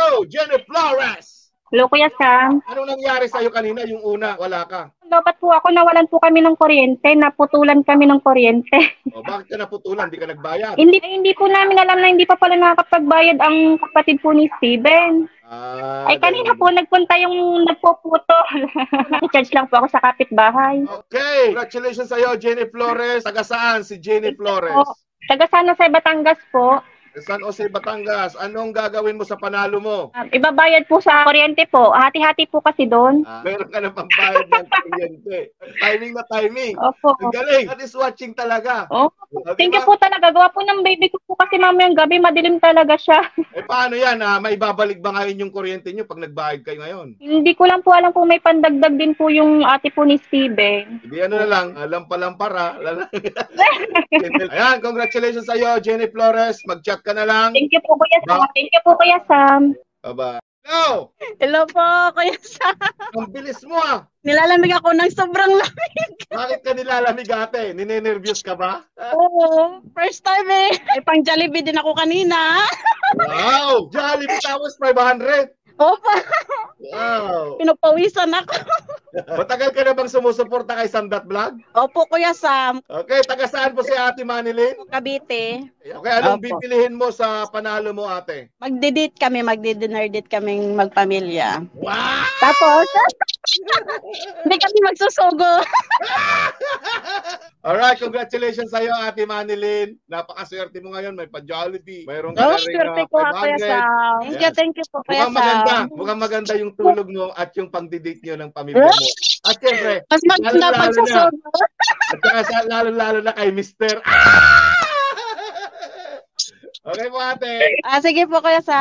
Hello, Jenny Flores! Hello, Kuya Sam. Anong nangyari sa'yo kanina? Yung una, wala ka. Dapat po ako, nawalan po kami ng kuryente, naputulan kami ng kuryente. O, bakit ka naputulan? Hindi ka nagbayad? Hindi po namin alam na hindi pa pala nakakapagbayad ang kapatid po ni Steven. Ay, kanina po nagpunta yung nagpuputol. Charge lang po ako sa kapitbahay. Okay, congratulations sa'yo, Jenny Flores. Taga saan si Jenny Flores? Taga San Jose, Batangas po. San Jose, Batangas. Anong gagawin mo sa panalo mo? Ibabayad po sa kuryente po. Hati-hati po kasi doon. Meron ka na pambayad ng kuryente. Timing na timing. Opo. Ang galing. That is watching talaga. Oh, thank you po talaga. Gawa po ng baby ko po kasi mamayang gabi, madilim talaga siya. Paano yan? Maibabalik ba ngayon yung kuryente nyo pag nagbayad kayo ngayon? Hindi ko lang po alam kung may pandagdag din po yung ate po ni Steven. Hindi ano na lang, lampara. Ayan, congratulations sa'yo, Jenny Flores. Mag-chat ka na lang. Thank you po, Kuya Sam. Thank you po, Kuya Sam. Bye-bye. Hello! Hello po, Kuya Sam. Ang bilis mo ah! Nilalamig ako ng sobrang lamig. Bakit ka nilalamig ate? Ninenervyos ka ba? Oo, first time eh. May pang Jollibee din ako kanina. Wow! Jollibee tapos 500! Opa, Wow! pinagpawisan ako. Matagal ka na bang sumusuporta kay Sandat Vlog? Opo, Kuya Sam. Okay, taga saan po si Ate Manilyn? Cavite. Okay, anong Opo. bibilihin mo sa panalo mo ate? Magdi-dinner date kaming magpamilya. Wow! Tapos, hindi kami magsusugo. Alright, congratulations sa'yo Ate Manilyn. Napakaswerte mo ngayon, may pa-Jollibee. Mayroon ka Oh, na rin swerte ko, Kuya 500. Sam. Thank you po, Kuya Sam. Mukhang maganda yung tulog mo at yung pang-date nyo ng pamilya mo. At syempre, Mas maganda lalo-lalo pagsusugo. at saka lalo-lalo na kay Mr. Okay po ate. Sige po, Kuya Sam.